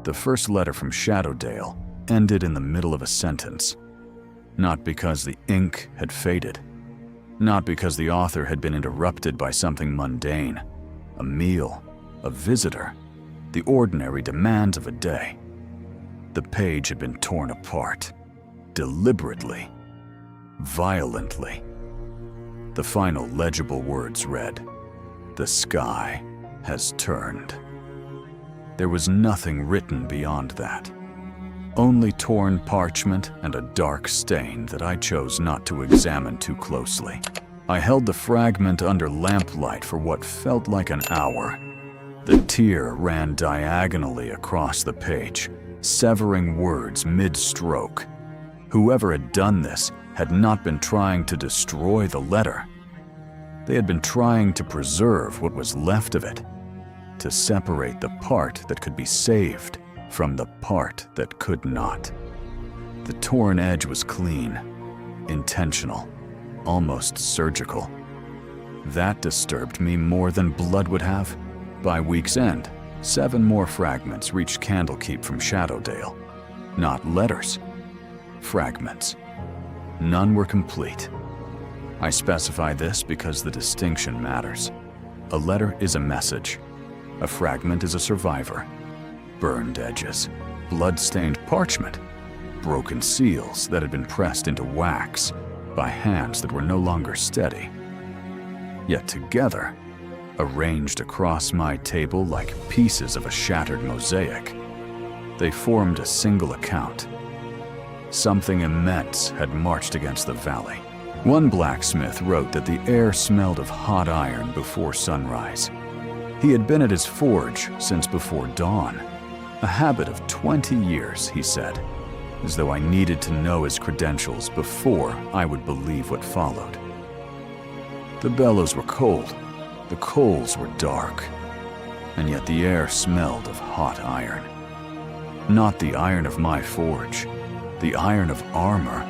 The first letter from Shadowdale ended in the middle of a sentence. Not because the ink had faded. Not because the author had been interrupted by something mundane. A meal, a visitor, the ordinary demands of a day. The page had been torn apart. Deliberately. Violently. The final legible words read, "The sky has turned." There was nothing written beyond that. Only torn parchment and a dark stain that I chose not to examine too closely. I held the fragment under lamplight for what felt like an hour. The tear ran diagonally across the page, severing words mid-stroke. Whoever had done this had not been trying to destroy the letter. They had been trying to preserve what was left of it, to separate the part that could be saved from the part that could not. The torn edge was clean, intentional, almost surgical. That disturbed me more than blood would have. By week's end, 7 more fragments reached Candlekeep from Shadowdale. Not letters, fragments. None were complete. I specify this because the distinction matters. A letter is a message. A fragment is a survivor. Burned edges, blood-stained parchment, broken seals that had been pressed into wax by hands that were no longer steady. Yet together, arranged across my table like pieces of a shattered mosaic, they formed a single account. Something immense had marched against the valley. One blacksmith wrote that the air smelled of hot iron before sunrise. He had been at his forge since before dawn. A habit of 20 years, he said, as though I needed to know his credentials before I would believe what followed. The bellows were cold, the coals were dark, and yet the air smelled of hot iron. Not the iron of my forge, the iron of armor,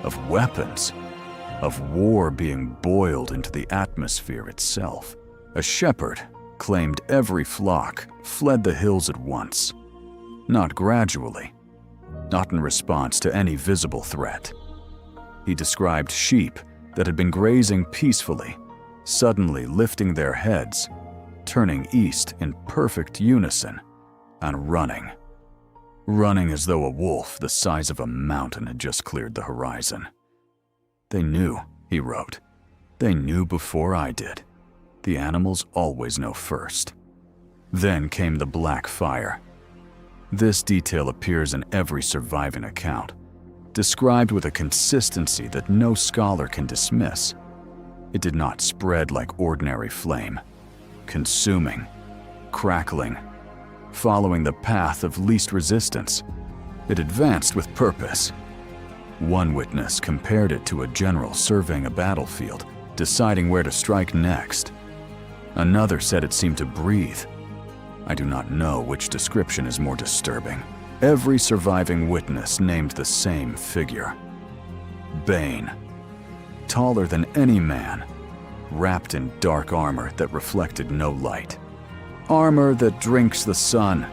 of weapons, of war being boiled into the atmosphere itself. A shepherd claimed every flock fled the hills at once, not gradually, not in response to any visible threat. He described sheep that had been grazing peacefully, suddenly lifting their heads, turning east in perfect unison, and running. Running as though a wolf the size of a mountain had just cleared the horizon. They knew, he wrote. They knew before I did. The animals always know first. Then came the black fire. This detail appears in every surviving account, described with a consistency that no scholar can dismiss. It did not spread like ordinary flame, consuming, crackling, following the path of least resistance. It advanced with purpose. One witness compared it to a general surveying a battlefield, deciding where to strike next. Another said it seemed to breathe. I do not know which description is more disturbing. Every surviving witness named the same figure. Bane. Taller than any man, wrapped in dark armor that reflected no light. Armor that drinks the sun,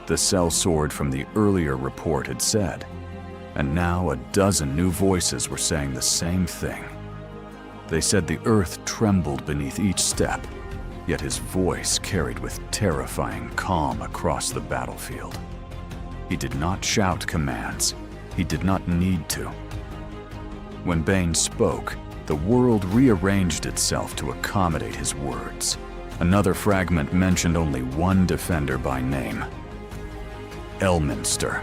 the sellsword from the earlier report had said. And now a dozen new voices were saying the same thing. They said the earth trembled beneath each step, yet his voice carried with terrifying calm across the battlefield. He did not shout commands. He did not need to. When Bane spoke, the world rearranged itself to accommodate his words. Another fragment mentioned only one defender by name. Elminster.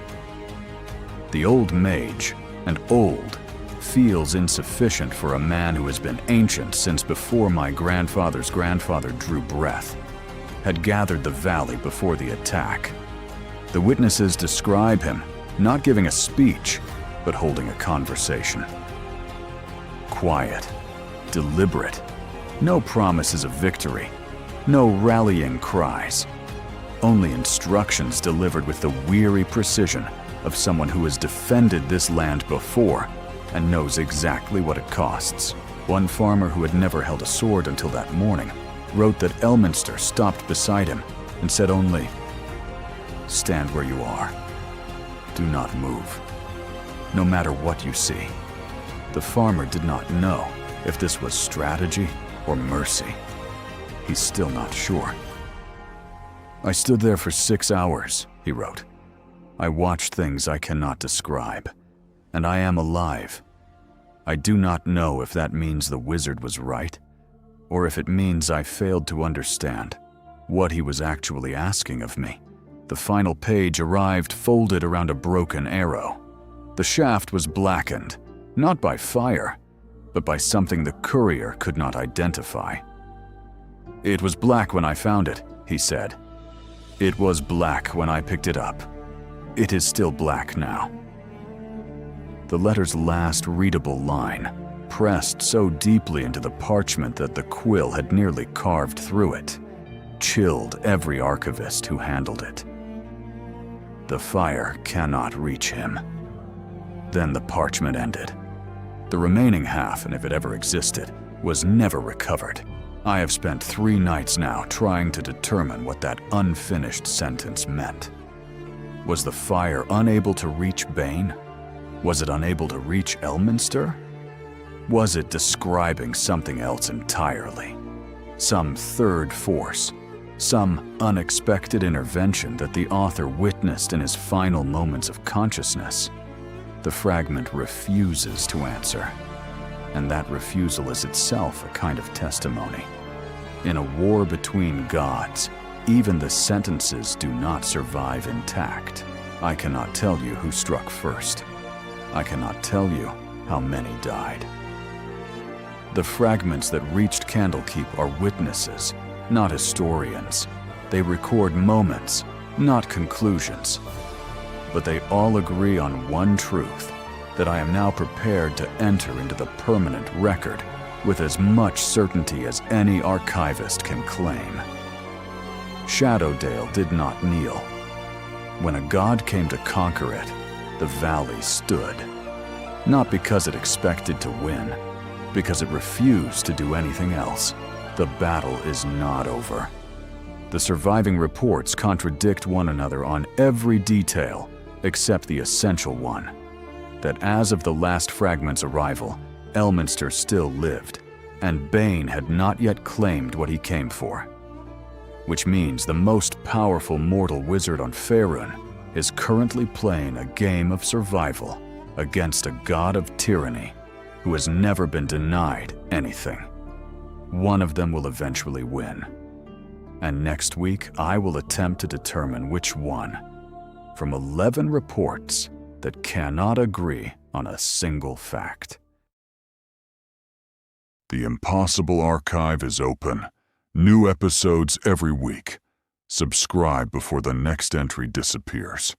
The old mage, and old, feels insufficient for a man who has been ancient since before my grandfather's grandfather drew breath, had gathered the valley before the attack. The witnesses describe him, not giving a speech, but holding a conversation. Quiet, deliberate, no promises of victory, no rallying cries, only instructions delivered with the weary precision of someone who has defended this land before and knows exactly what it costs. One farmer who had never held a sword until that morning wrote that Elminster stopped beside him and said only, stand where you are. Do not move, no matter what you see. The farmer did not know if this was strategy or mercy. He's still not sure. I stood there for 6 hours, he wrote. I watched things I cannot describe, and I am alive. I do not know if that means the wizard was right, or if it means I failed to understand what he was actually asking of me. The final page arrived folded around a broken arrow. The shaft was blackened, not by fire, but by something the courier could not identify. It was black when I found it, he said. It was black when I picked it up. It is still black now. The letter's last readable line pressed so deeply into the parchment that the quill had nearly carved through it, chilled every archivist who handled it. The fire cannot reach him. Then the parchment ended. The remaining half, and if it ever existed, was never recovered. I have spent 3 nights now trying to determine what that unfinished sentence meant. Was the fire unable to reach Bane? Was it unable to reach Elminster? Was it describing something else entirely? Some third force, some unexpected intervention that the author witnessed in his final moments of consciousness? The fragment refuses to answer, and that refusal is itself a kind of testimony. In a war between gods, even the sentences do not survive intact. I cannot tell you who struck first. I cannot tell you how many died. The fragments that reached Candlekeep are witnesses, not historians. They record moments, not conclusions. But they all agree on one truth, that I am now prepared to enter into the permanent record with as much certainty as any archivist can claim. Shadowdale did not kneel. When a god came to conquer it, the valley stood. Not because it expected to win, because it refused to do anything else. The battle is not over. The surviving reports contradict one another on every detail, except the essential one, that as of the last fragment's arrival, Elminster still lived, and Bane had not yet claimed what he came for. Which means the most powerful mortal wizard on Faerun is currently playing a game of survival against a god of tyranny who has never been denied anything. One of them will eventually win. And next week, I will attempt to determine which one, from 11 reports that cannot agree on a single fact. The Impossible Archive is open. New episodes every week. Subscribe before the next entry disappears.